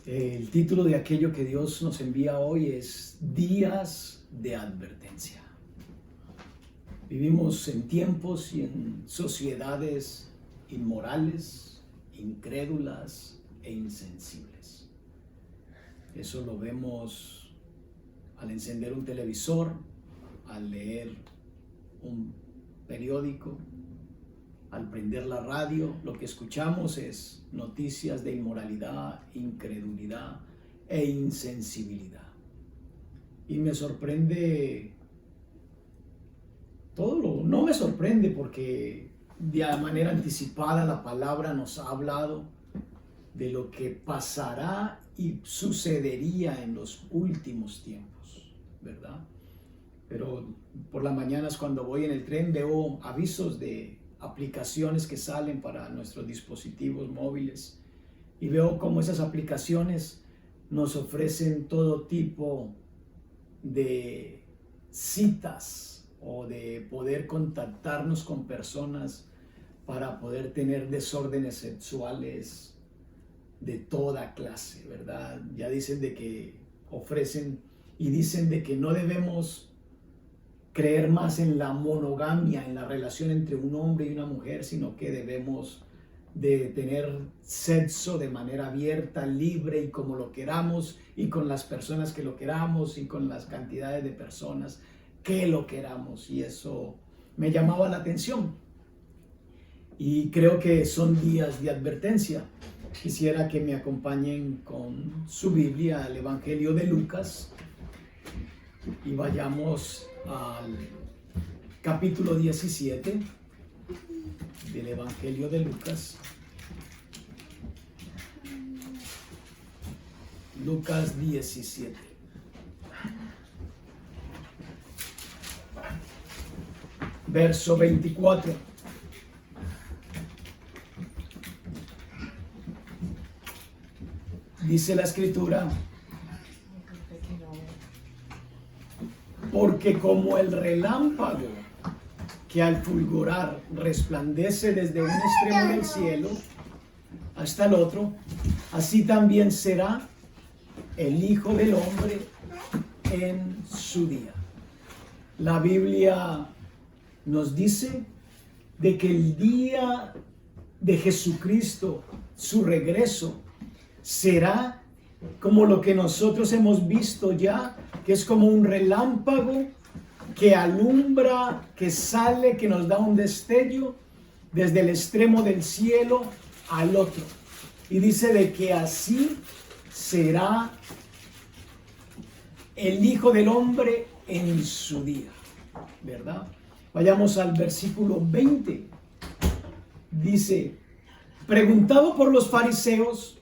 El título de aquello que Dios nos envía hoy es Días de Advertencia. Vivimos en tiempos y en sociedades inmorales, incrédulas e insensibles. Eso lo vemos al encender un televisor, al leer un periódico, al prender la radio. Lo que escuchamos es noticias de inmoralidad, incredulidad e insensibilidad. Y me sorprende no me sorprende porque de manera anticipada la palabra nos ha hablado de lo que pasará y sucedería en los últimos tiempos, ¿verdad? Pero por las mañanas cuando voy en el tren veo avisos de aplicaciones que salen para nuestros dispositivos móviles y veo cómo esas aplicaciones nos ofrecen todo tipo de citas o de poder contactarnos con personas para poder tener desórdenes sexuales de toda clase, ¿verdad? Ya dicen de que ofrecen y dicen de que no debemos creer más en la monogamia, en la relación entre un hombre y una mujer, sino que debemos de tener sexo de manera abierta, libre y como lo queramos y con las personas que lo queramos y con las cantidades de personas que lo queramos. Y eso me llamaba la atención y creo que son días de advertencia. Quisiera que me acompañen con su Biblia al Evangelio de Lucas y vayamos al capítulo 17 del Evangelio de Lucas. Lucas 17. Verso 24. Dice la Escritura: porque como el relámpago que al fulgurar resplandece desde un extremo del cielo hasta el otro, así también será el Hijo del Hombre en su día. La Biblia nos dice de que el día de Jesucristo, su regreso, será como lo que nosotros hemos visto ya, que es como un relámpago que alumbra, que sale, que nos da un destello desde el extremo del cielo al otro. Y dice de que así será el Hijo del Hombre en su día, ¿verdad? Vayamos al versículo 20. Dice: preguntado por los fariseos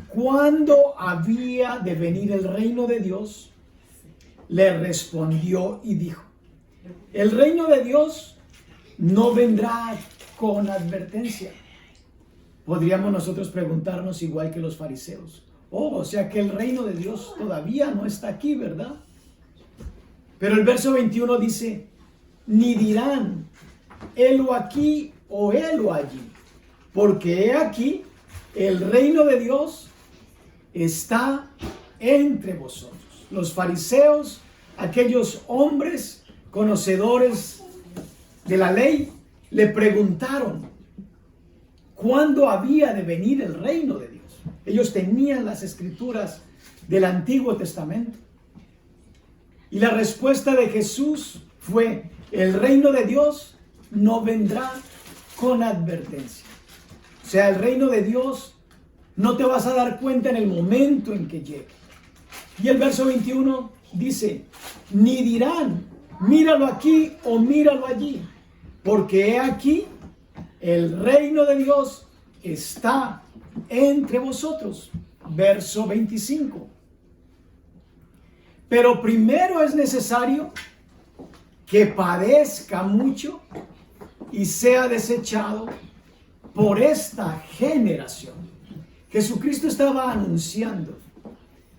cuándo había de venir el reino de Dios, le respondió y dijo: el reino de Dios no vendrá con advertencia. Podríamos nosotros preguntarnos igual que los fariseos: o sea que el reino de Dios todavía no está aquí, ¿verdad? Pero el verso 21 dice: ni dirán, helo aquí o helo allí, porque he aquí, el reino de Dios está entre vosotros. Los fariseos, aquellos hombres conocedores de la ley, le preguntaron cuándo había de venir el reino de Dios. Ellos tenían las escrituras del Antiguo Testamento. Y la respuesta de Jesús fue: el reino de Dios no vendrá con advertencia. O sea, el reino de Dios no te vas a dar cuenta en el momento en que llegue. Y el verso 21 dice: ni dirán, míralo aquí o míralo allí, porque he aquí, el reino de Dios está entre vosotros. Verso 25. Pero primero es necesario que padezca mucho y sea desechado por esta generación. Jesucristo estaba anunciando: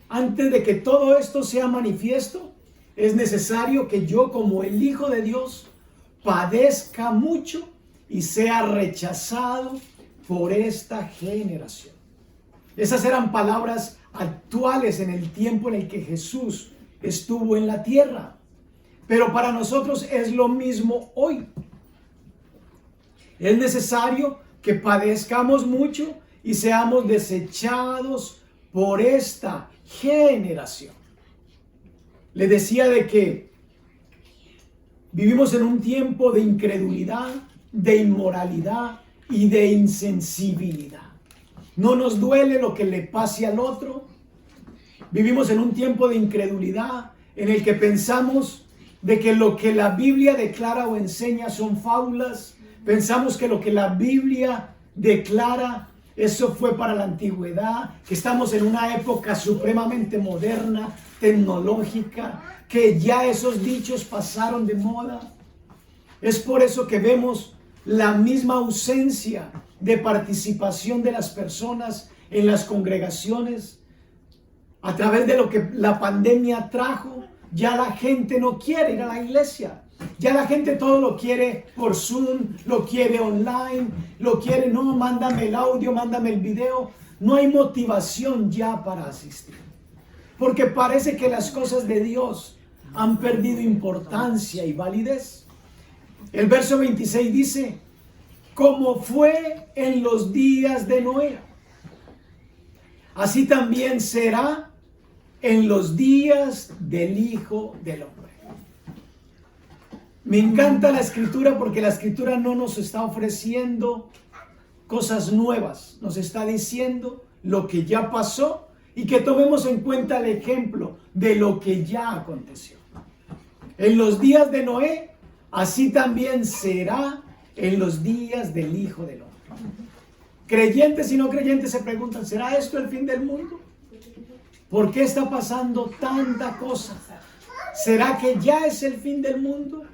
antes de que todo esto sea manifiesto, es necesario que yo, como el Hijo de Dios, padezca mucho y sea rechazado por esta generación. Esas eran palabras actuales en el tiempo en el que Jesús estuvo en la tierra. Pero para nosotros es lo mismo hoy. Es necesario que padezcamos mucho y seamos desechados por esta generación. Le decía de que vivimos en un tiempo de incredulidad, de inmoralidad y de insensibilidad. No nos duele lo que le pase al otro. Vivimos en un tiempo de incredulidad en el que pensamos de que lo que la Biblia declara o enseña son fábulas. Pensamos que lo que la Biblia declara, eso fue para la antigüedad, que estamos en una época supremamente moderna, tecnológica, que ya esos dichos pasaron de moda. Es por eso que vemos la misma ausencia de participación de las personas en las congregaciones. A través de lo que la pandemia trajo, ya la gente no quiere ir a la iglesia. Ya la gente todo lo quiere por Zoom, lo quiere online, lo quiere, no, mándame el audio, mándame el video. No hay motivación ya para asistir. Porque parece que las cosas de Dios han perdido importancia y validez. El verso 26 dice, como fue en los días de Noé, así también será en los días del Hijo del Hombre. Me encanta la Escritura porque la Escritura no nos está ofreciendo cosas nuevas. Nos está diciendo lo que ya pasó y que tomemos en cuenta el ejemplo de lo que ya aconteció. En los días de Noé, así también será en los días del Hijo del Hombre. Creyentes y no creyentes se preguntan, ¿será esto el fin del mundo? ¿Por qué está pasando tanta cosa? ¿Será que ya es el fin del mundo?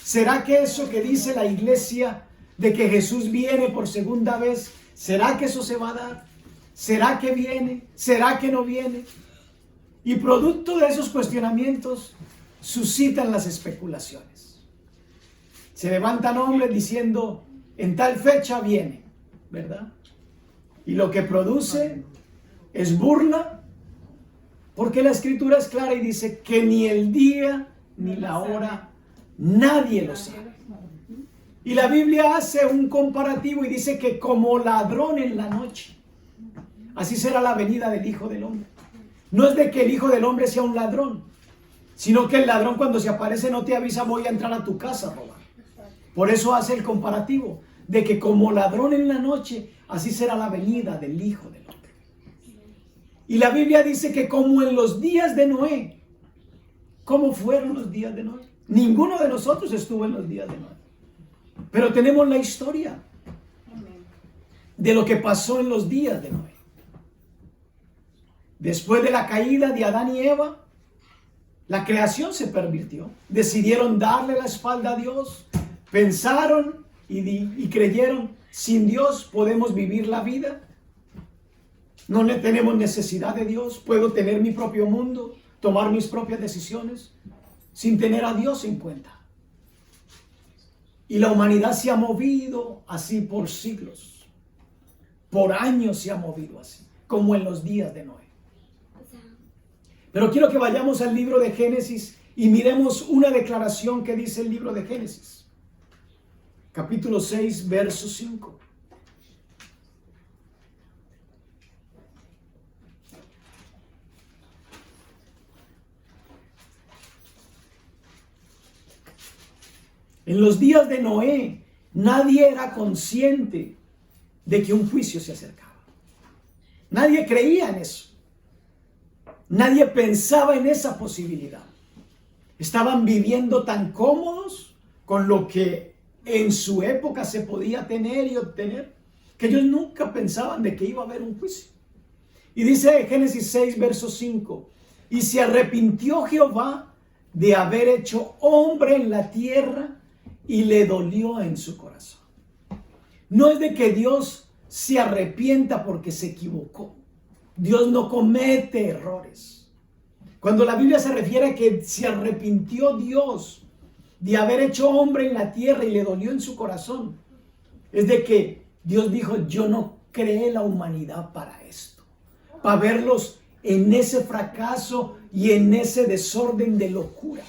¿Será que eso que dice la iglesia de que Jesús viene por segunda vez, será que eso se va a dar? ¿Será que viene? ¿Será que no viene? Y producto de esos cuestionamientos suscitan las especulaciones. Se levantan hombres diciendo, en tal fecha viene, ¿verdad? Y lo que produce es burla, porque la Escritura es clara y dice que ni el día ni la hora nadie lo sabe. Y la Biblia hace un comparativo y dice que como ladrón en la noche, así será la venida del Hijo del Hombre. No es de que el Hijo del Hombre sea un ladrón, sino que el ladrón cuando se aparece no te avisa, voy a entrar a tu casa a robar. Por eso hace el comparativo de que como ladrón en la noche, así será la venida del Hijo del Hombre. Y la Biblia dice que como en los días de Noé, ¿cómo fueron los días de Noé? Ninguno de nosotros estuvo en los días de Noé. Pero tenemos la historia de lo que pasó en los días de Noé. Después de la caída de Adán y Eva, la creación se pervirtió. Decidieron darle la espalda a Dios. Pensaron y creyeron, sin Dios podemos vivir la vida. No tenemos necesidad de Dios. Puedo tener mi propio mundo, tomar mis propias decisiones, sin tener a Dios en cuenta. Y la humanidad se ha movido así por siglos. Por años se ha movido así, como en los días de Noé. Pero quiero que vayamos al libro de Génesis y miremos una declaración que dice el libro de Génesis. Capítulo 6, verso 5. En los días de Noé, nadie era consciente de que un juicio se acercaba. Nadie creía en eso. Nadie pensaba en esa posibilidad. Estaban viviendo tan cómodos con lo que en su época se podía tener y obtener, que ellos nunca pensaban de que iba a haber un juicio. Y dice Génesis 6, verso 5, y se arrepintió Jehová de haber hecho hombre en la tierra, y le dolió en su corazón. No es de que Dios se arrepienta porque se equivocó. Dios no comete errores. Cuando la Biblia se refiere a que se arrepintió Dios de haber hecho hombre en la tierra y le dolió en su corazón, es de que Dios dijo, yo no creé la humanidad para esto. para verlos en ese fracaso y en ese desorden de locura.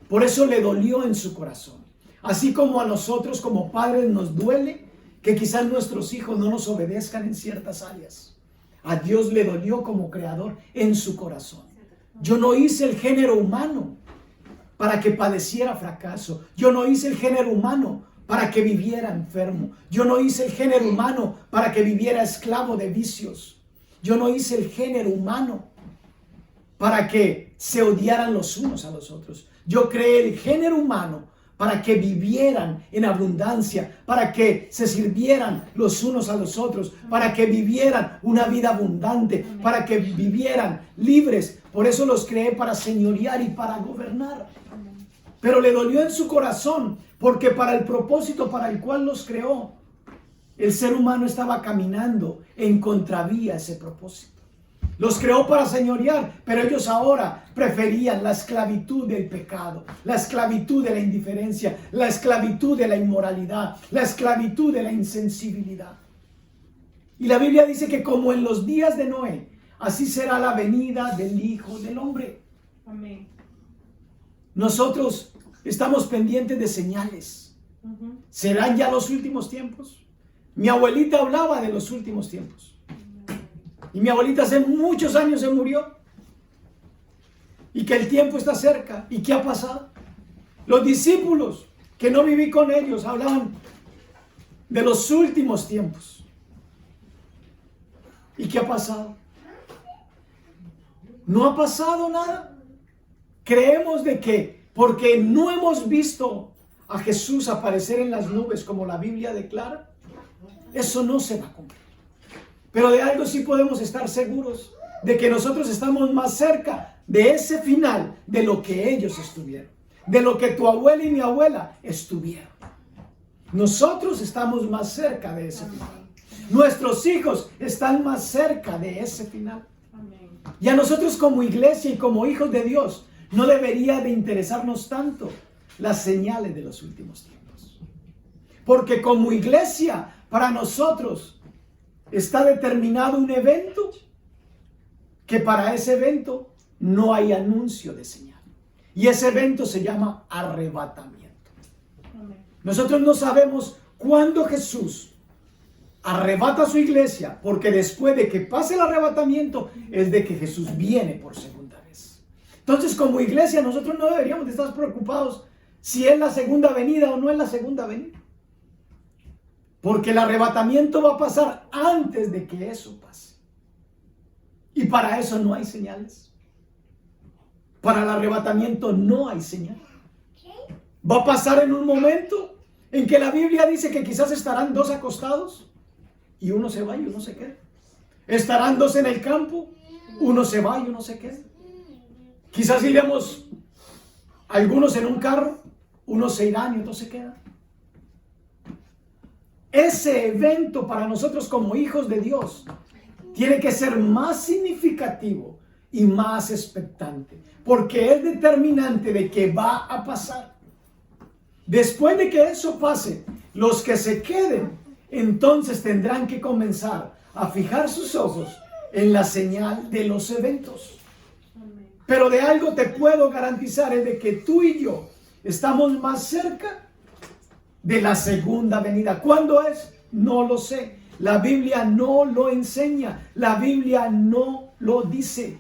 Por eso le dolió en su corazón. Así como a nosotros como padres nos duele que quizás nuestros hijos no nos obedezcan en ciertas áreas. A Dios le dolió como creador en su corazón. Yo no hice el género humano para que padeciera fracaso. Yo no hice el género humano para que viviera enfermo. Yo no hice el género humano para que viviera esclavo de vicios. Yo no hice el género humano para que se odiaran los unos a los otros. Yo creé el género humano para que vivieran en abundancia, para que se sirvieran los unos a los otros, para que vivieran una vida abundante, para que vivieran libres. Por eso los creé para señorear y para gobernar. Pero le dolió en su corazón, porque para el propósito para el cual los creó, el ser humano estaba caminando en contravía a ese propósito. Los creó para señorear, pero ellos ahora preferían la esclavitud del pecado, la esclavitud de la indiferencia, la esclavitud de la inmoralidad, la esclavitud de la insensibilidad. Y la Biblia dice que como en los días de Noé, así será la venida del Hijo del Hombre. Amén. Nosotros estamos pendientes de señales. ¿Serán ya los últimos tiempos? Mi abuelita hablaba de los últimos tiempos. Y mi abuelita hace muchos años se murió. Y que el tiempo está cerca. ¿Y qué ha pasado? Los discípulos, que no viví con ellos, hablaban de los últimos tiempos. ¿Y qué ha pasado? No ha pasado nada. Creemos de que porque no hemos visto a Jesús aparecer en las nubes como la Biblia declara, eso no se va a cumplir. Pero de algo sí podemos estar seguros, de que nosotros estamos más cerca de ese final de lo que ellos estuvieron, de lo que tu abuela y mi abuela estuvieron. Nosotros estamos más cerca de ese final. Nuestros hijos están más cerca de ese final. Y a nosotros como iglesia y como hijos de Dios, no debería de interesarnos tanto las señales de los últimos tiempos. Porque como iglesia, para nosotros está determinado un evento que para ese evento no hay anuncio de señal. Y ese evento se llama arrebatamiento. Nosotros no sabemos cuándo Jesús arrebata a su iglesia, porque después de que pase el arrebatamiento es de que Jesús viene por segunda vez. Entonces, como iglesia, nosotros no deberíamos de estar preocupados si es la segunda venida o no es la segunda venida. Porque el arrebatamiento va a pasar antes de que eso pase. Y para eso no hay señales. Para el arrebatamiento no hay señal. Va a pasar en un momento en que la Biblia dice que quizás estarán dos acostados y uno se va y uno se queda. Estarán dos en el campo, uno se va y uno se queda. Quizás iremos algunos en un carro, unos se irán y otros se quedan. Ese evento para nosotros como hijos de Dios tiene que ser más significativo y más expectante, porque es determinante de que va a pasar. Después de que eso pase, los que se queden, entonces tendrán que comenzar a fijar sus ojos en la señal de los eventos. Pero de algo te puedo garantizar, es de que tú y yo estamos más cerca de la segunda venida. ¿Cuándo es? No lo sé. La Biblia no lo enseña. La Biblia no lo dice.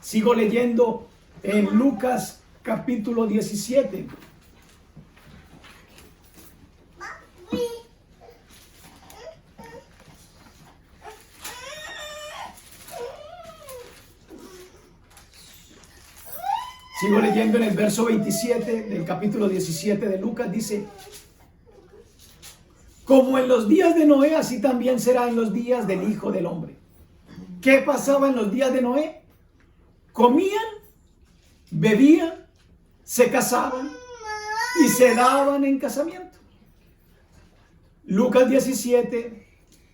Sigo leyendo en Lucas capítulo 17. Sigo leyendo en el verso 27 del capítulo 17 de Lucas. Dice: como en los días de Noé, así también será en los días del Hijo del Hombre. ¿Qué pasaba en los días de Noé? Comían, bebían, se casaban y se daban en casamiento. Lucas 17,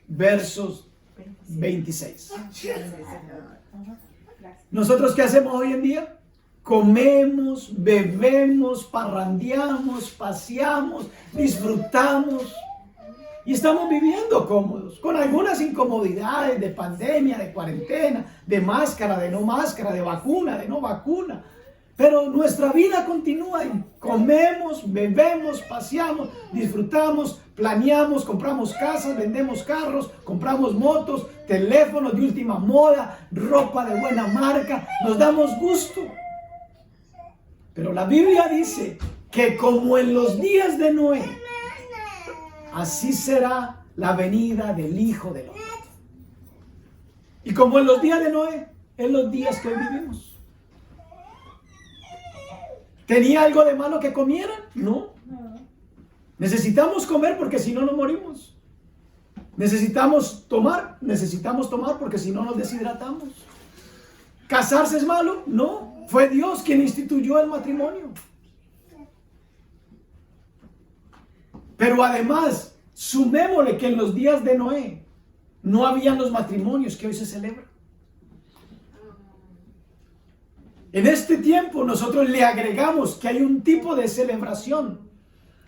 versos 26. ¿Nosotros qué hacemos hoy en día? Comemos, bebemos, parrandeamos, paseamos, disfrutamos. Y estamos viviendo cómodos, con algunas incomodidades de pandemia, de cuarentena, de máscara, de no máscara, de vacuna, de no vacuna. Pero nuestra vida continúa y comemos, bebemos, paseamos, disfrutamos, planeamos, compramos casas, vendemos carros, compramos motos, teléfonos de última moda, ropa de buena marca, nos damos gusto. Pero la Biblia dice que como en los días de Noé, así será la venida del Hijo del Hombre. Y como en los días de Noé, en los días que hoy vivimos. ¿Tenía algo de malo que comieran? No. Necesitamos comer porque si no nos morimos. Necesitamos tomar porque si no nos deshidratamos. ¿Casarse es malo? No. Fue Dios quien instituyó el matrimonio. Pero además, sumémosle que en los días de Noé no habían los matrimonios que hoy se celebran. En este tiempo nosotros le agregamos que hay un tipo de celebración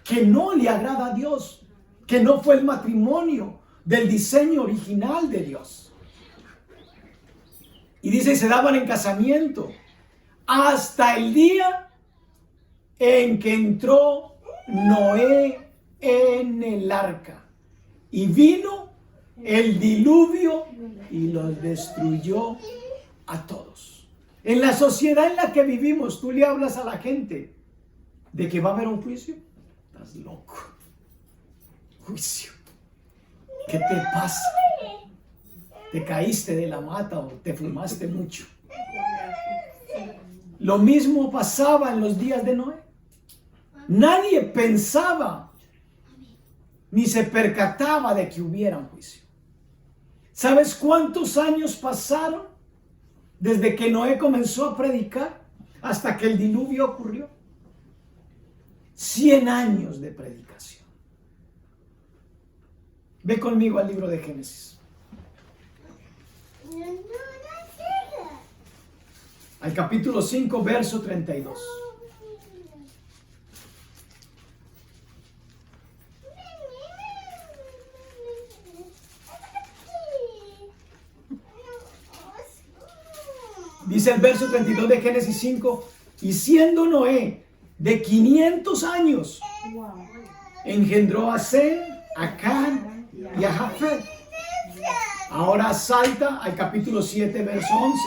que no le agrada a Dios, que no fue el matrimonio del diseño original de Dios. Y dice, se daban en casamiento hasta el día en que entró Noé en el arca. Y vino el diluvio y los destruyó a todos. En la sociedad en la que vivimos, tú le hablas a la gente de que va a haber un juicio. Estás loco. Juicio. ¿Qué te pasa? ¿Te caíste de la mata o te fumaste mucho? Lo mismo pasaba en los días de Noé. Nadie pensaba ni se percataba de que hubiera un juicio. ¿Sabes cuántos años pasaron desde que Noé comenzó a predicar hasta que el diluvio ocurrió? 100 años de predicación. Ve conmigo al libro de Génesis. Al capítulo 5, verso 32. Dice el verso 32 de Génesis 5, y siendo Noé de 500 años, engendró a Sem, a Can y a Jafet. Ahora salta al capítulo 7, verso 11.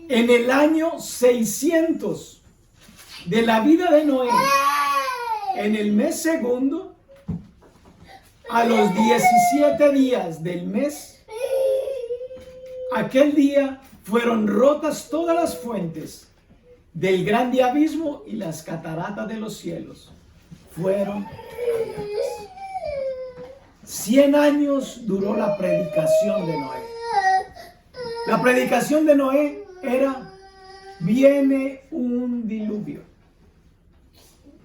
En el año 600 de la vida de Noé, en el mes segundo, a los 17 días del mes, aquel día fueron rotas todas las fuentes del grande abismo y las cataratas de los cielos fueron abiertas. 100 años duró la predicación de Noé. La predicación de Noé era: viene un diluvio.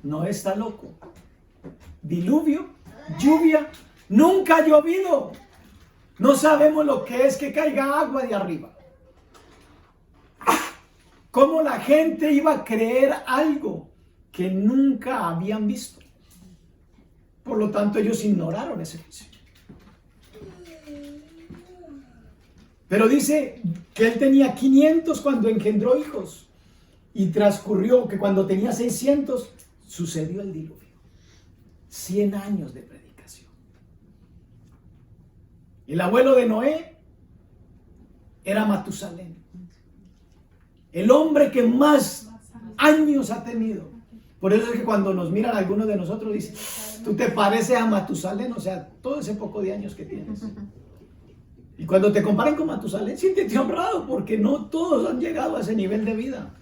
Noé está loco. Diluvio, lluvia, nunca ha llovido. No sabemos lo que es que caiga agua de arriba. ¿Cómo la gente iba a creer algo que nunca habían visto? Por lo tanto, ellos ignoraron ese juicio. Pero dice que él tenía 500 cuando engendró hijos. Y transcurrió que cuando tenía 600, sucedió el diluvio. 100 años de predicación. El abuelo de Noé era Matusalén. El hombre que más años ha tenido. Por eso es que cuando nos miran algunos de nosotros dicen, tú te pareces a Matusalén, o sea, todo ese poco de años que tienes. Y cuando te comparan con Matusalén, siéntete honrado, porque no todos han llegado a ese nivel de vida.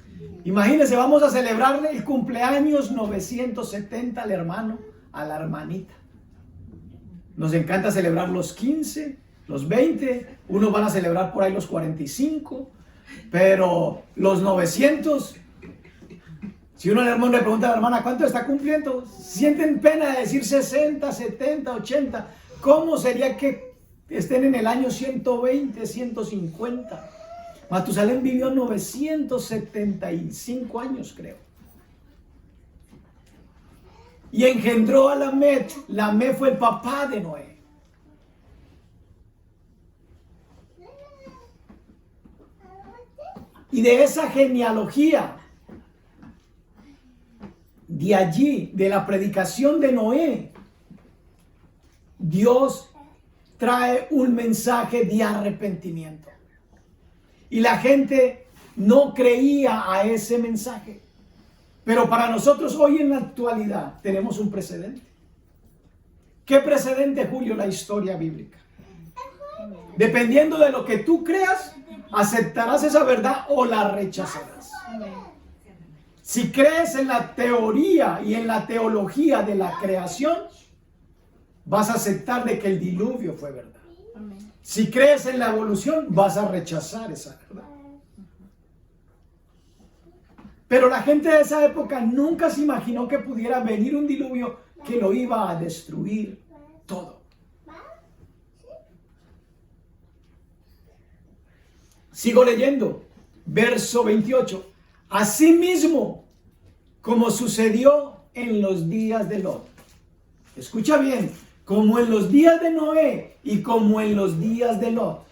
Imagínense, vamos a celebrarle el cumpleaños 970 al hermano, a la hermanita. Nos encanta celebrar los 15, los 20, unos van a celebrar por ahí los 45, pero los 900, si uno al hermano le pregunta a la hermana, ¿cuánto está cumpliendo? Sienten pena de decir 60, 70, 80. ¿Cómo sería que estén en el año 120, 150? Matusalén vivió 975 años, creo. y engendró a Lamed. Lamed fue el papá de Noé. Y de esa genealogía, de allí, de la predicación de Noé, Dios trae un mensaje de arrepentimiento. Y la gente no creía a ese mensaje. Pero para nosotros hoy en la actualidad tenemos un precedente. ¿Qué precedente, Julio? La historia bíblica. Dependiendo de lo que tú creas, aceptarás esa verdad o la rechazarás. Si crees en la teoría y en la teología de la creación, vas a aceptar de que el diluvio fue verdad. Si crees en la evolución, vas a rechazar esa verdad. Pero la gente de esa época nunca se imaginó que pudiera venir un diluvio que lo iba a destruir todo. Sigo leyendo, verso 28. Asimismo, como sucedió en los días de Lot. Escucha bien, como en los días de Noé y como en los días de Lot.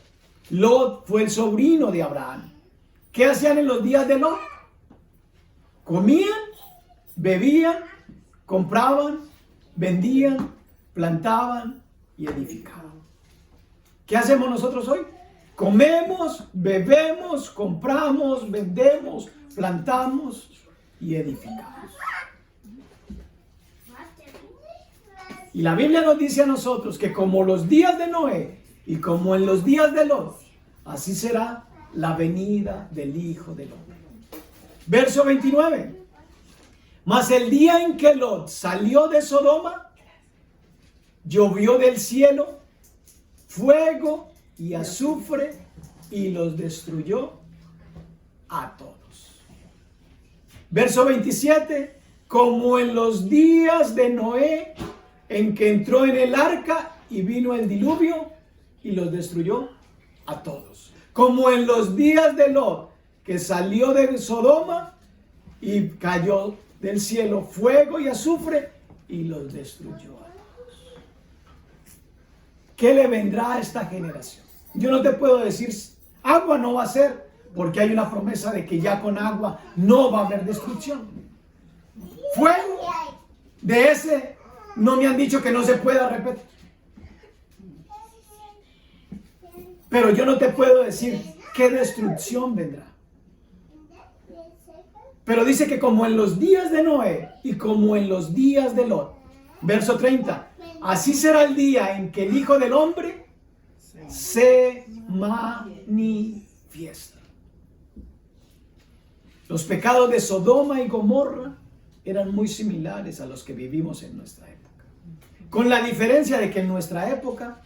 Lot fue el sobrino de Abraham. ¿Qué hacían en los días de Lot? Comían, bebían, compraban, vendían, plantaban y edificaban. ¿Qué hacemos nosotros hoy? Comemos, bebemos, compramos, vendemos, plantamos y edificamos. Y la Biblia nos dice a nosotros que como los días de Noé y como en los días de Lot, así será la venida del Hijo del Hombre. Verso 29. Mas el día en que Lot salió de Sodoma, llovió del cielo fuego y azufre y los destruyó a todos. Verso 27. Como en los días de Noé, en que entró en el arca y vino el diluvio y los destruyó a todos. Como en los días de Lot, que salió de Sodoma y cayó del cielo fuego y azufre y los destruyó a todos. ¿Qué le vendrá a esta generación? Yo no te puedo decir, agua no va a ser, porque hay una promesa de que ya con agua no va a haber destrucción. Fuego, de ese no me han dicho que no se pueda repetir. Pero yo no te puedo decir qué destrucción vendrá. Pero dice que como en los días de Noé y como en los días de Lot. Verso 30. Así será el día en que el Hijo del Hombre se manifiesta. Los pecados de Sodoma y Gomorra eran muy similares a los que vivimos en nuestra época. Con la diferencia de que en nuestra época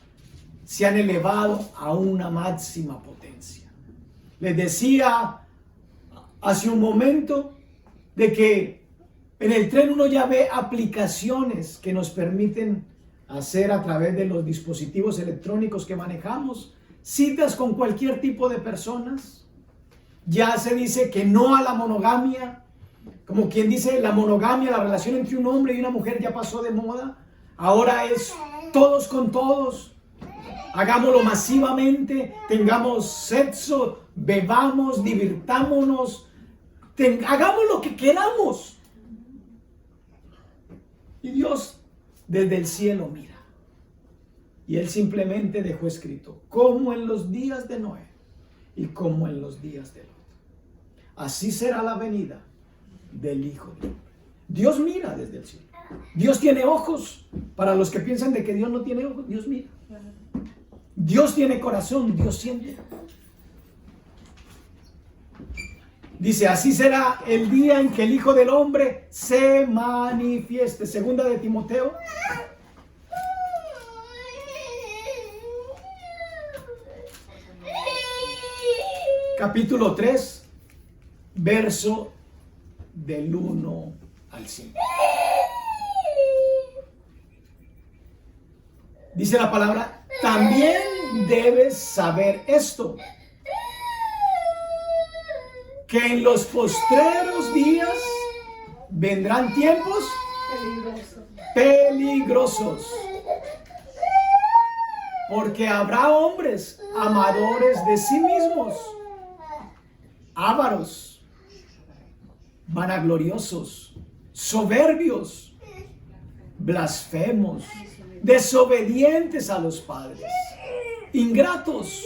se han elevado a una máxima potencia. Les decía hace un momento de que en el tren uno ya ve aplicaciones que nos permiten hacer a través de los dispositivos electrónicos que manejamos citas con cualquier tipo de personas. Ya se dice que no a la monogamia, como quien dice la monogamia, la relación entre un hombre y una mujer ya pasó de moda. Ahora es todos con todos. Hagámoslo masivamente, tengamos sexo, bebamos, divirtámonos, hagamos lo que queramos. Y Dios desde el cielo mira. Y Él simplemente dejó escrito, como en los días de Noé y como en los días de Lot. Así será la venida del Hijo del Hombre. Dios mira desde el cielo. Dios tiene ojos. Para los que piensan de que Dios no tiene ojos, Dios mira. Dios tiene corazón, Dios siente. Dice, así será el día en que el Hijo del Hombre se manifieste. Segunda de Timoteo. Capítulo 3, verso del 1 al 5. Dice la palabra, también debes saber esto, que en los postreros días vendrán tiempos peligrosos. Porque habrá hombres amadores de sí mismos, ávaros, vanagloriosos, soberbios, blasfemos, desobedientes a los padres, ingratos,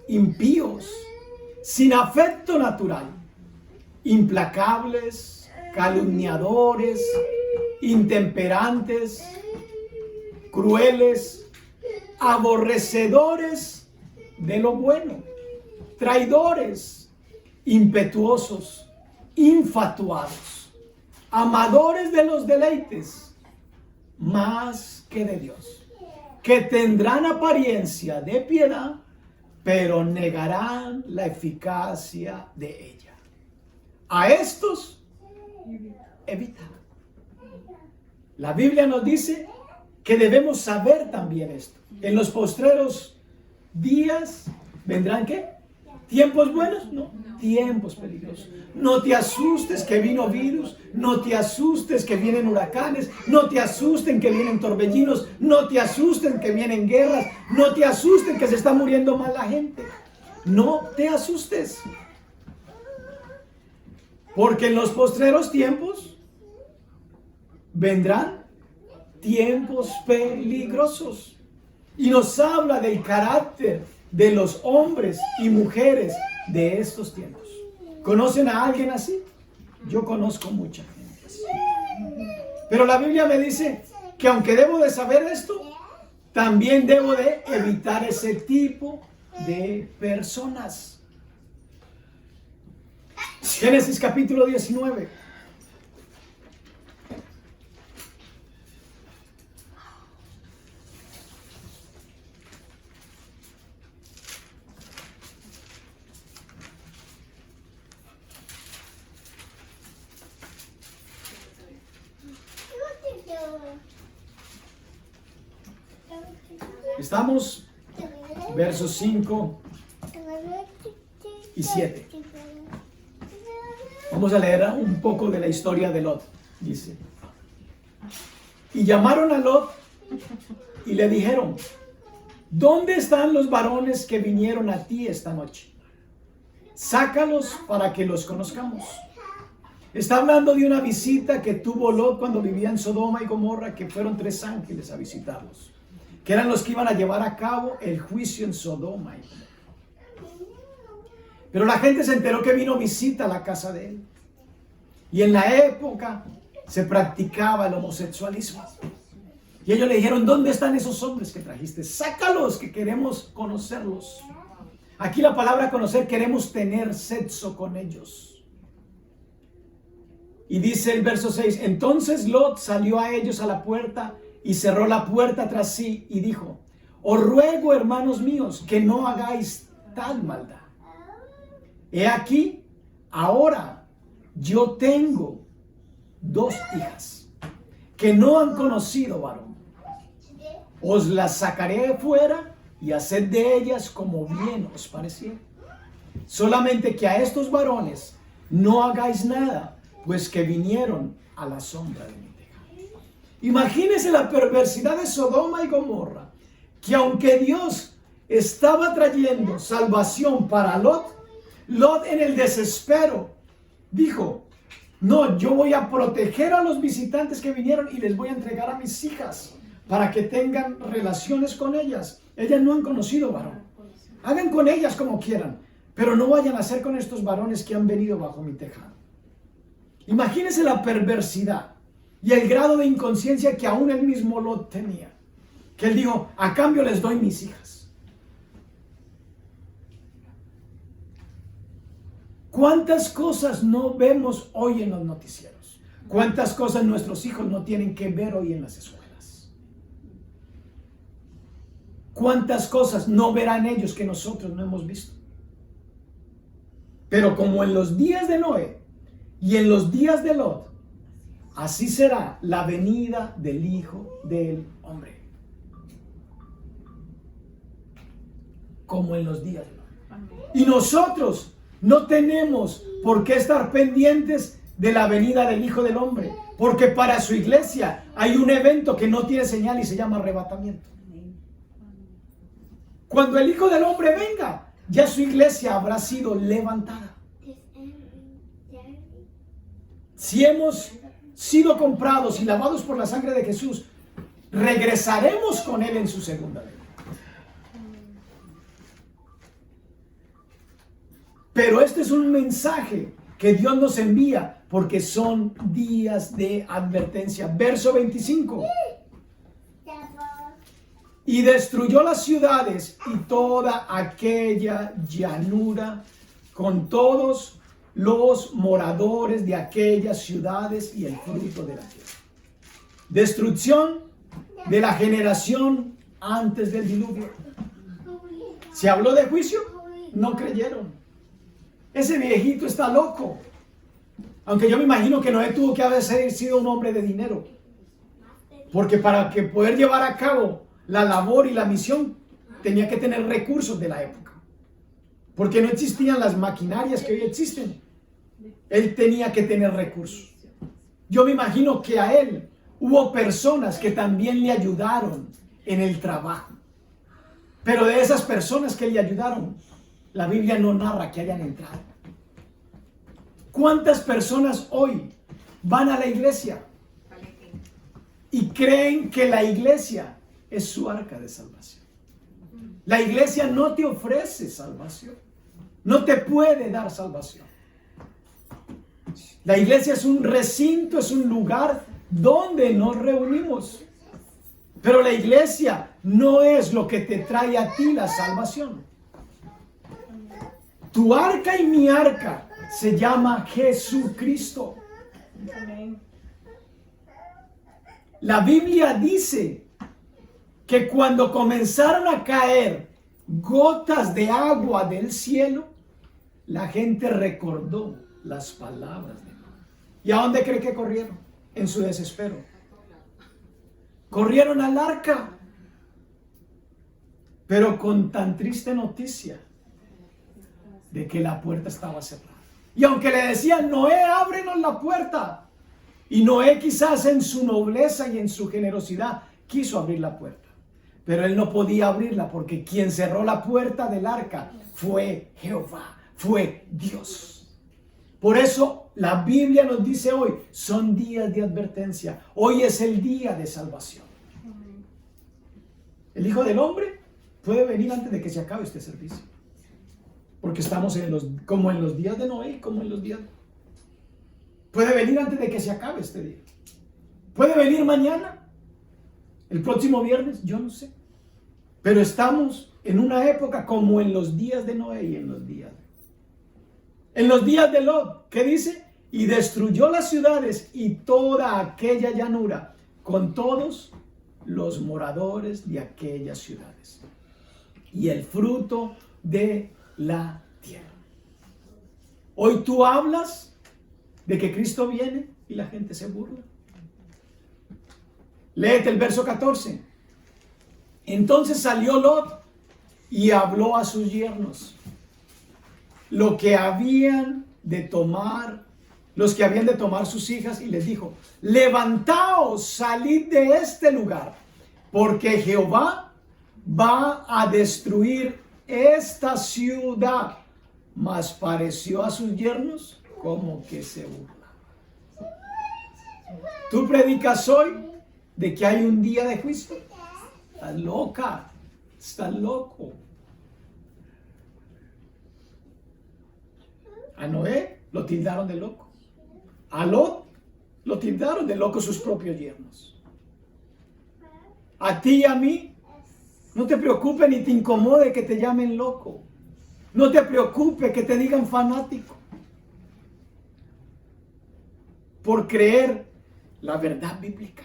impíos, sin afecto natural, implacables, calumniadores, intemperantes, crueles, aborrecedores de lo bueno, traidores, impetuosos, infatuados, amadores de los deleites más que de Dios, que tendrán apariencia de piedad, pero negarán la eficacia de ella. A estos evita. La Biblia nos dice que debemos saber también esto. En los postreros días vendrán ¿qué? ¿Tiempos buenos? No, tiempos peligrosos. No te asustes que vino virus, no te asustes que vienen huracanes, no te asusten que vienen torbellinos, no te asusten que vienen guerras, no te asusten que se está muriendo más la gente. No te asustes. Porque en los postreros tiempos vendrán tiempos peligrosos. Y nos habla del carácter de los hombres y mujeres de estos tiempos. ¿Conocen a alguien así? Yo conozco mucha gente así. Pero la Biblia me dice que aunque debo de saber esto, también debo de evitar ese tipo de personas. Génesis capítulo 19. Estamos, versos 5 y 7. Vamos a leer un poco de la historia de Lot. Dice: y llamaron a Lot y le dijeron: ¿dónde están los varones que vinieron a ti esta noche? Sácalos para que los conozcamos. Está hablando de una visita que tuvo Lot cuando vivía en Sodoma y Gomorra, que fueron 3 ángeles a visitarlos, que eran los que iban a llevar a cabo el juicio en Sodoma y Gomorra. Pero la gente se enteró que vino visita a la casa de él. Y en la época se practicaba el homosexualismo. Y ellos le dijeron: ¿dónde están esos hombres que trajiste? Sácalos, que queremos conocerlos. Aquí la palabra conocer, queremos tener sexo con ellos. Y dice el verso 6: entonces Lot salió a ellos a la puerta y cerró la puerta tras sí y dijo: os ruego, hermanos míos, que no hagáis tal maldad. He aquí, ahora yo tengo 2 hijas que no han conocido varón. Os las sacaré fuera y haced de ellas como bien os pareciera. Solamente que a estos varones no hagáis nada, pues que vinieron a la sombra de mi tejado. Imagínense la perversidad de Sodoma y Gomorra, que aunque Dios estaba trayendo salvación para Lot, Lot en el desespero dijo: no, yo voy a proteger a los visitantes que vinieron y les voy a entregar a mis hijas para que tengan relaciones con ellas. Ellas no han conocido varón. Hagan con ellas como quieran, pero no vayan a hacer con estos varones que han venido bajo mi tejado. Imagínense la perversidad y el grado de inconsciencia que aún el mismo Lot tenía. Que él dijo: a cambio les doy mis hijas. ¿Cuántas cosas no vemos hoy en los noticieros? ¿Cuántas cosas nuestros hijos no tienen que ver hoy en las escuelas? ¿Cuántas cosas no verán ellos que nosotros no hemos visto? Pero como en los días de Noé y en los días de Lot, así será la venida del Hijo del Hombre. Como en los días de Noé. Y nosotros no tenemos por qué estar pendientes de la venida del Hijo del Hombre, Porque para su iglesia hay un evento que no tiene señal y se llama arrebatamiento. Cuando el Hijo del Hombre venga, ya su iglesia habrá sido levantada. Si hemos sido comprados y lavados por la sangre de Jesús, regresaremos con Él en su segunda venida. Pero este es un mensaje que Dios nos envía porque son días de advertencia. Verso 25. Y destruyó las ciudades y toda aquella llanura con todos los moradores de aquellas ciudades y el fruto de la tierra. Destrucción de la generación antes del diluvio. ¿Se habló de juicio? No creyeron. Ese viejito está loco. Aunque yo me imagino que Noé tuvo que haber sido un hombre de dinero. Porque para que poder llevar a cabo la labor y la misión, tenía que tener recursos de la época. Porque no existían las maquinarias que hoy existen. Él tenía que tener recursos. Yo me imagino que a él hubo personas que también le ayudaron en el trabajo. Pero de esas personas que le ayudaron, la Biblia no narra que hayan entrado. ¿Cuántas personas hoy van a la iglesia y creen que la iglesia es su arca de salvación? La iglesia no te ofrece salvación. No te puede dar salvación. La iglesia es un recinto, es un lugar donde nos reunimos. Pero la iglesia no es lo que te trae a ti la salvación. Tu arca y mi arca se llama Jesucristo. La Biblia dice que cuando comenzaron a caer gotas de agua del cielo, la gente recordó las palabras de Dios. ¿Y a dónde cree que corrieron? En su desespero. Corrieron al arca, pero con tan triste noticia de que la puerta estaba cerrada. Y aunque le decían, Noé, ábrenos la puerta. Y Noé quizás en su nobleza y en su generosidad quiso abrir la puerta. Pero él no podía abrirla porque quien cerró la puerta del arca fue Jehová, fue Dios. Por eso la Biblia nos dice hoy, son días de advertencia. Hoy es el día de salvación. El Hijo del Hombre puede venir antes de que se acabe este servicio. Porque estamos como en los días de Noé, como en los días. Puede venir antes de que se acabe este día. Puede venir mañana, el próximo viernes, yo no sé. Pero estamos en una época como en los días de Noé y en los días de Lot. ¿Qué dice? Y destruyó las ciudades y toda aquella llanura con todos los moradores de aquellas ciudades. Y el fruto de la tierra. Hoy tú hablas de que Cristo viene y la gente se burla. Léete el verso 14. Entonces salió Lot y habló a sus yernos lo que habían de tomar, los que habían de tomar sus hijas, y les dijo: levantaos, salid de este lugar, porque Jehová va a destruir esta ciudad. Mas pareció a sus yernos como que se burla. Tú predicas hoy de que hay un día de juicio. Estás loca, estás loco. A Noé lo tildaron de loco. A Lot lo tildaron de loco sus propios yernos. A ti y a mí, no te preocupes ni te incomode que te llamen loco. No te preocupes que te digan fanático. Por creer la verdad bíblica.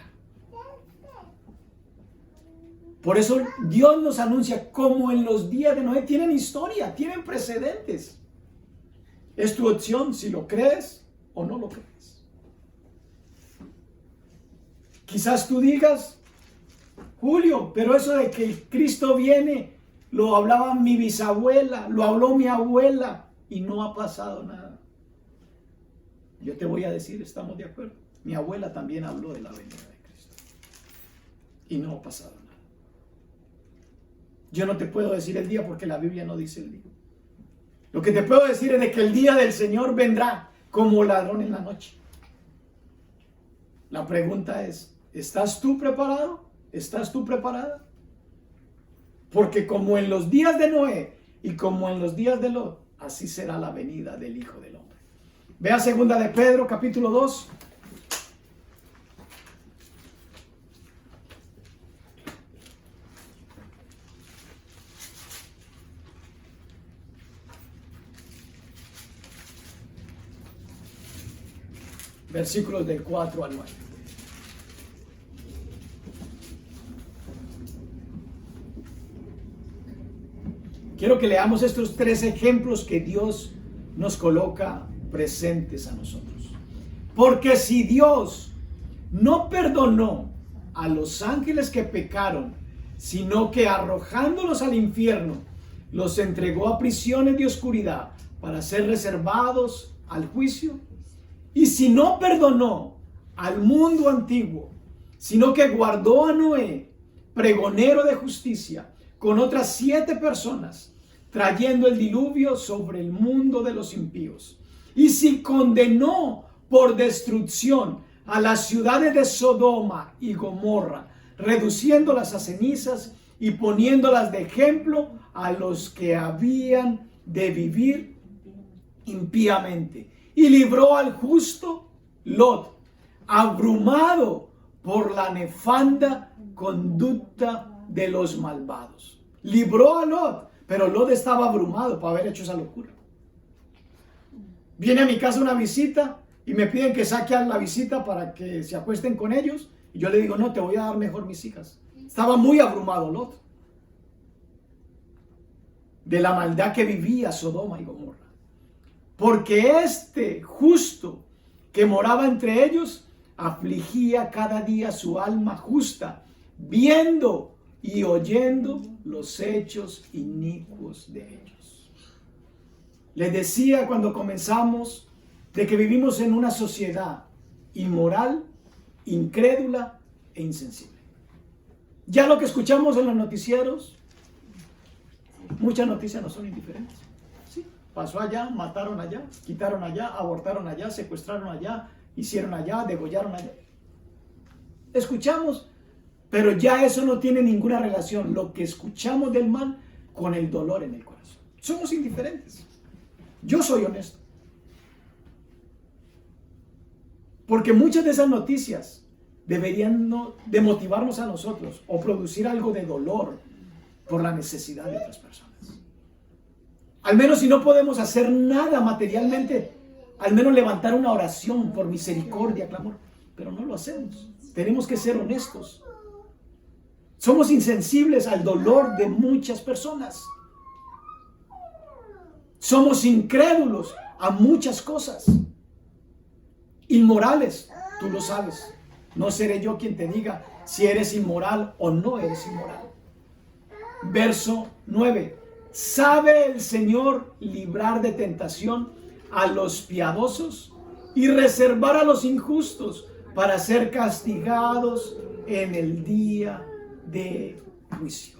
Por eso Dios nos anuncia como en los días de Noé. Tienen historia, tienen precedentes. Es tu opción si lo crees o no lo crees. Quizás tú digas, Julio, pero eso de que Cristo viene, lo hablaba mi bisabuela, lo habló mi abuela y no ha pasado nada. Yo te voy a decir, estamos de acuerdo. mi abuela también habló de la venida de Cristo. Y no ha pasado nada. Yo no te puedo decir el día porque la Biblia no dice el día. Lo que te puedo decir es de que el día del Señor vendrá como ladrón en la noche. La pregunta es, ¿estás tú preparado? ¿Estás tú preparada? Porque como en los días de Noé y como en los días de Lot, así será la venida del Hijo del Hombre. Vea 2 de Pedro, capítulo 2. Versículos del 4 al 9. Quiero que leamos estos 3 ejemplos que Dios nos coloca presentes a nosotros. Porque si Dios no perdonó a los ángeles que pecaron, sino que arrojándolos al infierno, los entregó a prisiones de oscuridad para ser reservados al juicio. Y si no perdonó al mundo antiguo, sino que guardó a Noé, pregonero de justicia, con otras 7 personas, trayendo el diluvio sobre el mundo de los impíos. Y si condenó por destrucción a las ciudades de Sodoma y Gomorra, reduciéndolas a cenizas y poniéndolas de ejemplo a los que habían de vivir impíamente. Y libró al justo Lot, abrumado por la nefanda conducta de los malvados. Libró a Lot, pero Lot estaba abrumado por haber hecho esa locura. Viene a mi casa una visita y me piden que saque a la visita para que se acuesten con ellos. Y yo le digo, no, te voy a dar mejor mis hijas. Estaba muy abrumado Lot de la maldad que vivía Sodoma y Gomorra. Porque este justo que moraba entre ellos afligía cada día su alma justa, viendo y oyendo los hechos inicuos de ellos. Les decía cuando comenzamos de que vivimos en una sociedad inmoral, incrédula e insensible. Ya lo que escuchamos en los noticieros, muchas noticias no son indiferentes. Sí, pasó allá, mataron allá, quitaron allá, abortaron allá, secuestraron allá, hicieron allá, degollaron allá. Escuchamos, pero ya eso no tiene ninguna relación, lo que escuchamos del mal, con el dolor en el corazón. Somos indiferentes. Yo soy honesto. Porque muchas de esas noticias deberían de motivarnos a nosotros o producir algo de dolor por la necesidad de otras personas. Al menos si no podemos hacer nada materialmente, al menos levantar una oración por misericordia, clamor. Pero no lo hacemos. Tenemos que ser honestos. Somos insensibles al dolor de muchas personas. Somos incrédulos a muchas cosas. Inmorales, tú lo sabes. No seré yo quien te diga si eres inmoral o no eres inmoral. Verso 9. ¿Sabe el Señor librar de tentación a los piadosos y reservar a los injustos para ser castigados en el día de juicio?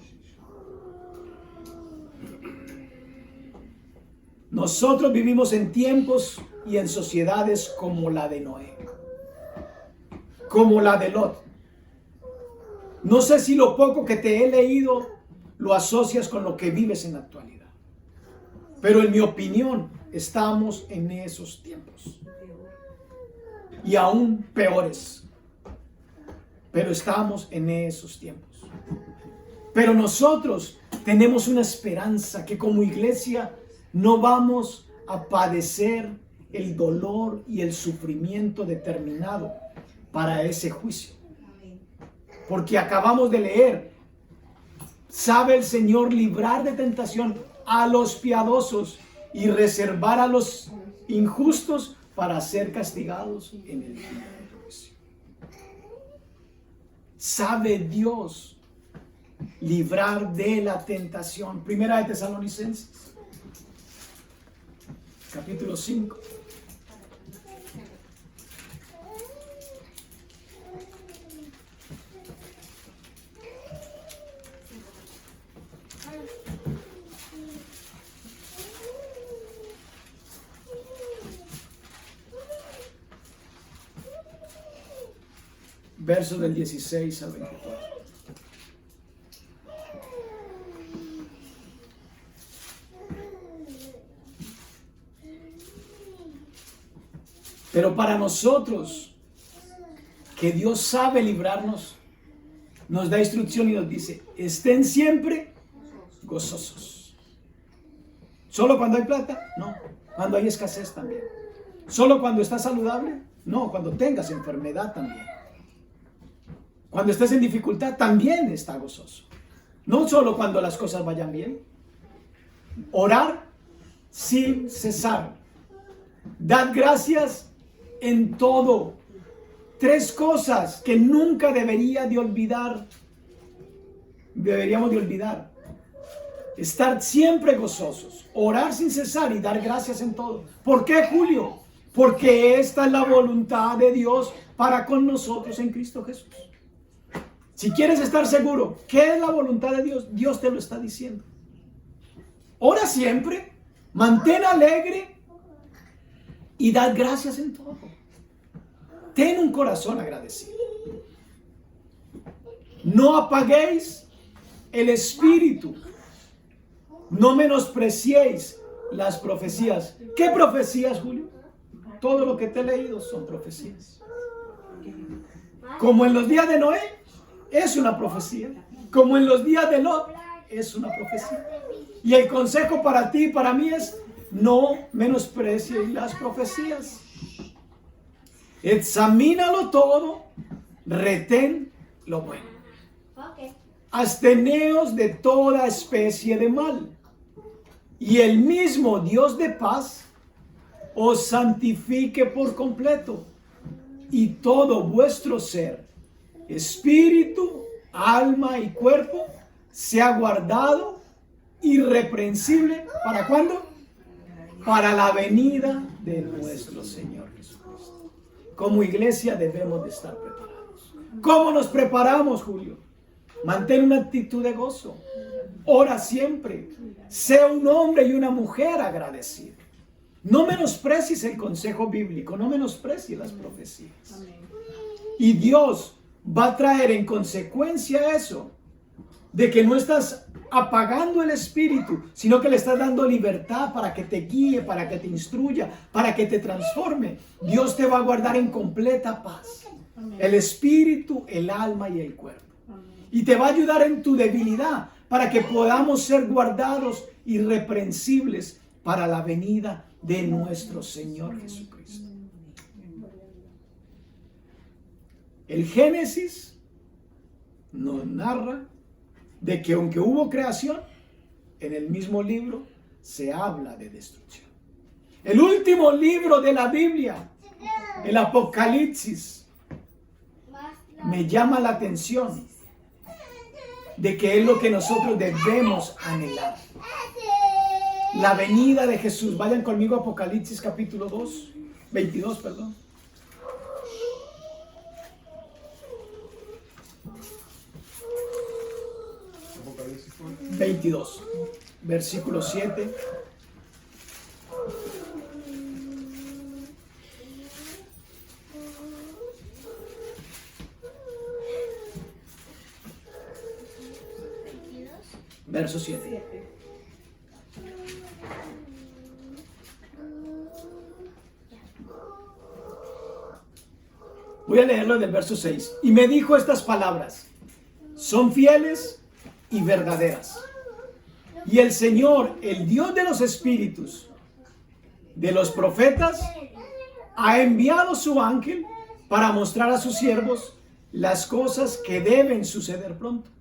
Nosotros vivimos en tiempos y en sociedades como la de Noé, como la de Lot. No sé si lo poco que te he leído lo asocias con lo que vives en la actualidad, pero en mi opinión estamos en esos tiempos y aún peores, pero estamos en esos tiempos. Pero nosotros tenemos una esperanza que como iglesia no vamos a padecer el dolor y el sufrimiento determinado para ese juicio. Porque acabamos de leer, sabe el Señor librar de tentación a los piadosos y reservar a los injustos para ser castigados en el día del juicio. Sabe Dios librar de la tentación. Primera de Tesalonicenses, capítulo 5. versos del 16 al 24. Pero para nosotros, que Dios sabe librarnos, nos da instrucción y nos dice, estén siempre gozosos. ¿Solo cuando hay plata? No. Cuando hay escasez también. ¿Solo cuando estás saludable? No, cuando tengas enfermedad también. Cuando estés en dificultad también está gozoso. No solo cuando las cosas vayan bien. Orar sin cesar. Dad gracias en todo. 3 cosas que nunca deberíamos de olvidar. Estar siempre gozosos, orar sin cesar y dar gracias en todo. ¿Por qué, Julio? Porque esta es la voluntad de Dios para con nosotros en Cristo Jesús. Si quieres estar seguro, ¿qué es la voluntad de Dios? Dios te lo está diciendo. Ora siempre, mantén alegre y dad gracias en todo. Ten un corazón agradecido. No apaguéis el espíritu. No menospreciéis las profecías. ¿Qué profecías, Julio? Todo lo que te he leído son profecías. Como en los días de Noé, es una profecía. Como en los días de Lot, es una profecía. Y el consejo para ti y para mí es: no menosprecies las profecías. Examínalo todo, retén lo bueno. Absteneos de toda especie de mal. Y el mismo Dios de paz os santifique por completo. Y todo vuestro ser, espíritu, alma y cuerpo, sea guardado irreprensible. ¿Para cuándo? Para la venida de nuestro Señor Jesucristo. Como iglesia debemos de estar preparados. ¿Cómo nos preparamos, Julio? Mantén una actitud de gozo. Ora siempre. Sé un hombre y una mujer agradecido. No menosprecies el consejo bíblico. No menosprecies las profecías. Y Dios va a traer en consecuencia eso, de que no estás apagando el espíritu, sino que le estás dando libertad para que te guíe, para que te instruya, para que te transforme. Dios te va a guardar en completa paz. El espíritu, el alma y el cuerpo. Y te va a ayudar en tu debilidad para que podamos ser guardados irreprensibles para la venida de nuestro Señor Jesucristo. El Génesis nos narra de que aunque hubo creación, en el mismo libro se habla de destrucción. El último libro de la Biblia, el Apocalipsis, me llama la atención de que es lo que nosotros debemos anhelar. La venida de Jesús. Vayan conmigo a Apocalipsis capítulo 22, perdón. Apocalipsis 22, versículo 7. Verso 7. Voy a leerlo del verso 6. Y me dijo estas palabras: son fieles y verdaderas. Y el Señor, el Dios de los espíritus, de los profetas, ha enviado su ángel para mostrar a sus siervos las cosas que deben suceder pronto.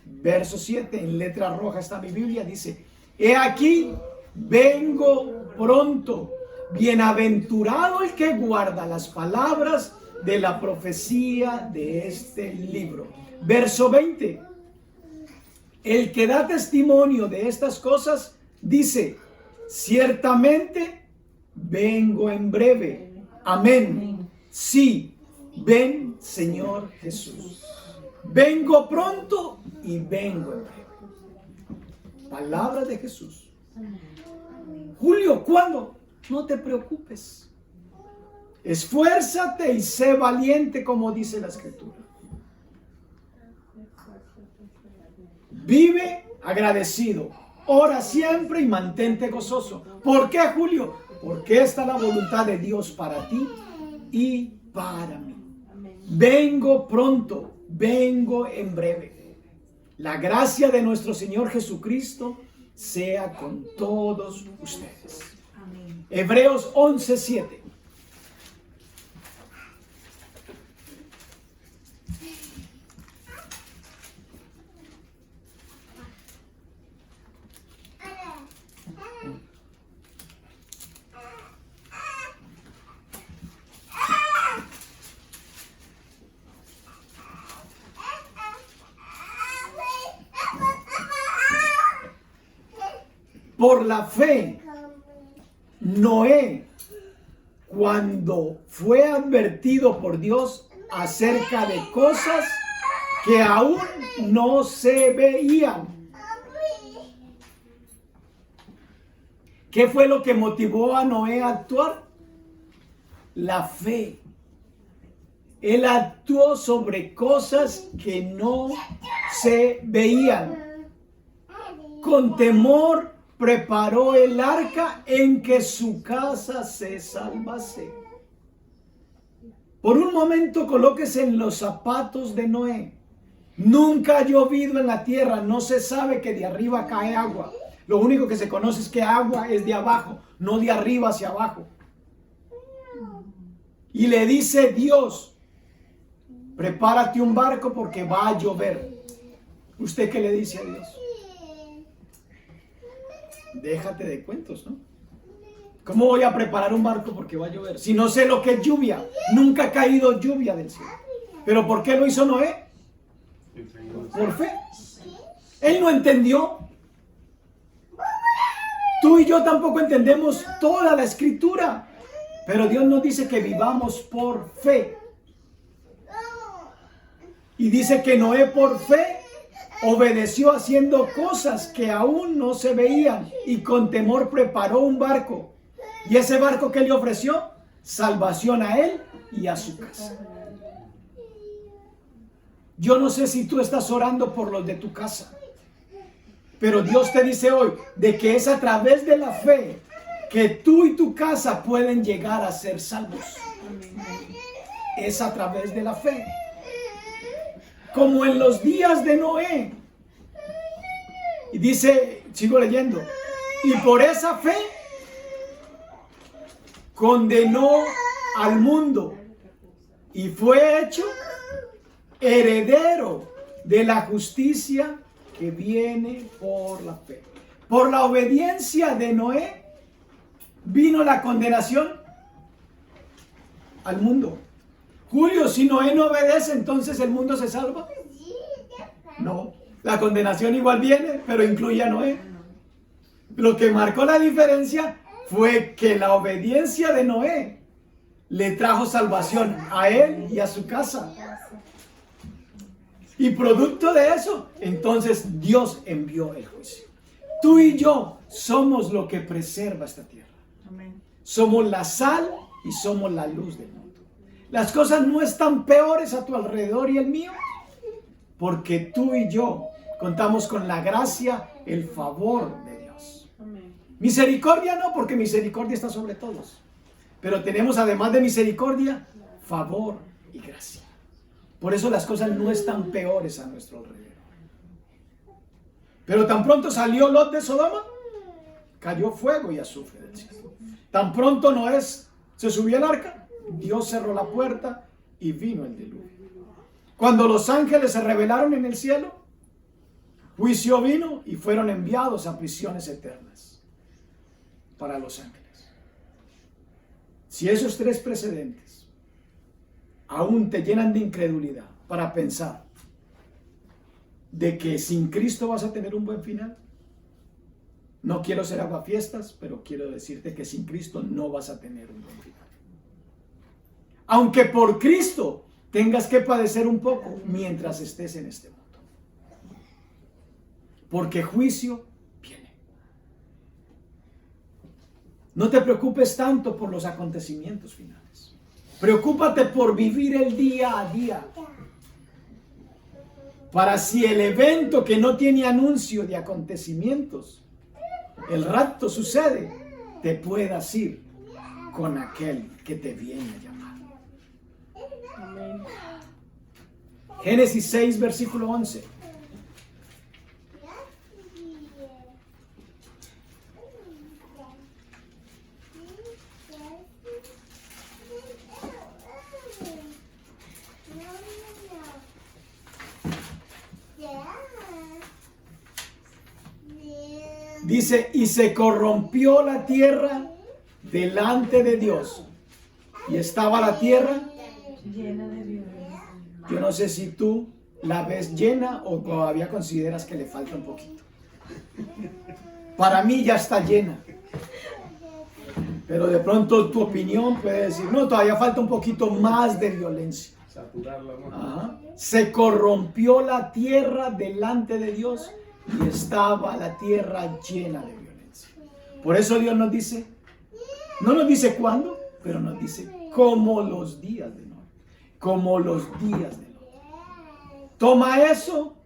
Verso 7, en letra roja está mi Biblia, dice: he aquí, vengo pronto. Bienaventurado el que guarda las palabras de la profecía de este libro. Verso 20, el que da testimonio de estas cosas dice: ciertamente vengo en breve. Amén. Sí, ven, Señor Jesús. Vengo pronto y vengo en breve. Palabra de Jesús. Julio, ¿cuándo? No te preocupes. Esfuérzate y sé valiente, como dice la Escritura. Vive agradecido, ora siempre y mantente gozoso. ¿Por qué, Julio? Porque esta es la voluntad de Dios para ti y para mí. Vengo pronto, vengo en breve. La gracia de nuestro Señor Jesucristo sea con todos ustedes. Amén. Hebreos 11:7. Por la fe, Noé, cuando fue advertido por Dios acerca de cosas que aún no se veían. ¿Qué fue lo que motivó a Noé a actuar? La fe. Él actuó sobre cosas que no se veían. Con temor preparó el arca en que su casa se salvase. Por un momento colóquese en los zapatos de Noé. Nunca ha llovido en la tierra, no se sabe que de arriba cae agua. Lo único que se conoce es que agua es de abajo, no de arriba hacia abajo. Y le dice Dios, prepárate un barco porque va a llover. ¿Usted qué le dice a Dios? Déjate de cuentos, ¿no? ¿Cómo voy a preparar un barco porque va a llover? Si no sé lo que es lluvia. Nunca ha caído lluvia del cielo. ¿Pero por qué lo hizo Noé? Por fe. Él no entendió. Tú y yo tampoco entendemos toda la escritura. Pero Dios nos dice que vivamos por fe. Y dice que Noé por fe obedeció haciendo cosas que aún no se veían y con temor preparó un barco. ¿Y ese barco que le ofreció? Salvación a él y a su casa. Yo no sé si tú estás orando por los de tu casa, pero Dios te dice hoy de que es a través de la fe que tú y tu casa pueden llegar a ser salvos. Es a través de la fe. Como en los días de Noé. Y dice, sigo leyendo, y por esa fe condenó al mundo y fue hecho heredero de la justicia que viene por la fe. Por la obediencia de Noé vino la condenación al mundo. Julio, si Noé no obedece, entonces el mundo se salva. No, la condenación igual viene, pero incluye a Noé. Lo que marcó la diferencia fue que la obediencia de Noé le trajo salvación a él y a su casa. Y producto de eso, entonces Dios envió el juicio. Tú y yo somos lo que preserva esta tierra. Somos la sal y somos la luz del mundo. Las cosas no están peores a tu alrededor y el mío, porque tú y yo contamos con la gracia, el favor de Dios. Misericordia no, porque misericordia está sobre todos. Pero tenemos además de misericordia, favor y gracia. Por eso las cosas no están peores a nuestro alrededor. Pero tan pronto salió Lot de Sodoma, cayó fuego y azufre del cielo. Tan pronto Noé se subió al arca, Dios cerró la puerta y vino el diluvio. Cuando los ángeles se rebelaron en el cielo, juicio vino y fueron enviados a prisiones eternas para los ángeles. Si esos tres precedentes aún te llenan de incredulidad para pensar de que sin Cristo vas a tener un buen final, no quiero ser aguafiestas, pero quiero decirte que sin Cristo no vas a tener un buen final. Aunque por Cristo tengas que padecer un poco mientras estés en este mundo. Porque juicio viene. No te preocupes tanto por los acontecimientos finales. Preocúpate por vivir el día a día. para si el evento que no tiene anuncio de acontecimientos, el rapto sucede, te puedas ir con aquel que te viene a llamar. Amén. Génesis 6, versículo 11. Dice, y se corrompió la tierra delante de Dios. Y estaba la tierra Llena de violencia. Yo no sé si tú la ves llena o todavía consideras que le falta un poquito. Para mí ya está llena. Pero de pronto tu opinión puede decir, no, todavía falta un poquito más de violencia. Saturarla, ¿no? Ajá. Se corrompió la tierra delante de Dios y estaba la tierra llena de violencia. Por eso Dios nos dice, no nos dice cuándo, pero nos dice como los días de noche, como los días de noche. Toma eso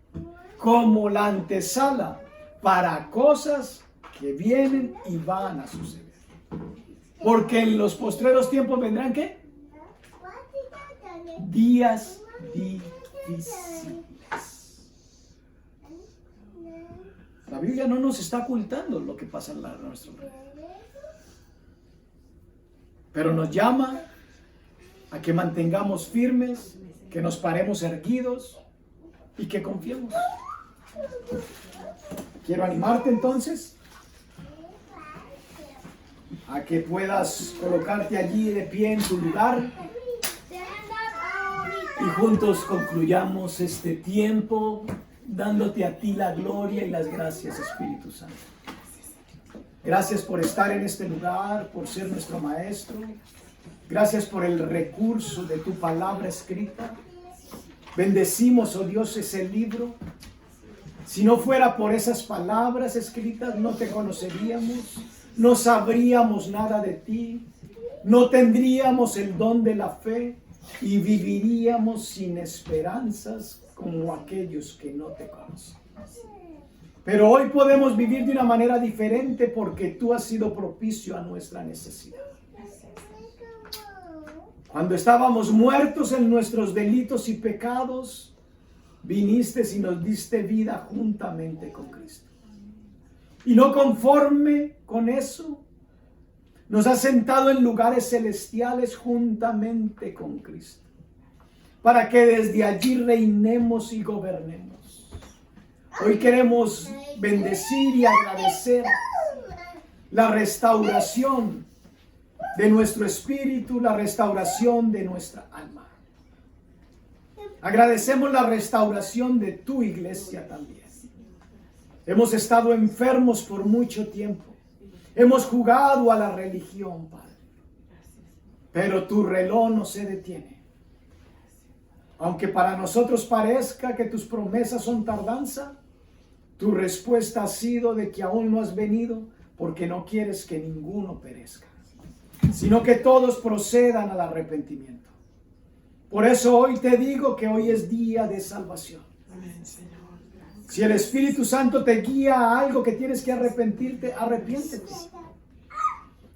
como la antesala para cosas que vienen y van a suceder. Porque en los postreros tiempos vendrán ¿qué? Días difíciles. La Biblia no nos está ocultando lo que pasa en nuestro alrededor. Pero nos llama a que mantengamos firmes, que nos paremos erguidos y que confiemos. Quiero animarte entonces a que puedas colocarte allí de pie en tu lugar y juntos concluyamos este tiempo dándote a ti la gloria y las gracias, Espíritu Santo. Gracias por estar en este lugar, por ser nuestro maestro. Gracias por el recurso de tu palabra escrita. Bendecimos, oh Dios, ese libro. Si no fuera por esas palabras escritas, no te conoceríamos, no sabríamos nada de ti, no tendríamos el don de la fe y viviríamos sin esperanzas como aquellos que no te conocen. Pero hoy podemos vivir de una manera diferente porque tú has sido propicio a nuestra necesidad. Cuando estábamos muertos en nuestros delitos y pecados, viniste y nos diste vida juntamente con Cristo. Y no conforme con eso, nos has sentado en lugares celestiales juntamente con Cristo, para que desde allí reinemos y gobernemos. Hoy queremos bendecir y agradecer la restauración de nuestro espíritu, la restauración de nuestra alma. Agradecemos la restauración de tu iglesia también. Hemos estado enfermos por mucho tiempo. Hemos jugado a la religión, Padre. Pero tu reloj no se detiene. Aunque para nosotros parezca que tus promesas son tardanza, tu respuesta ha sido de que aún no has venido porque no quieres que ninguno perezca, sino que todos procedan al arrepentimiento. Por eso hoy te digo que hoy es día de salvación. Amén, Señor. Si el Espíritu Santo te guía a algo que tienes que arrepentirte, arrepiéntete.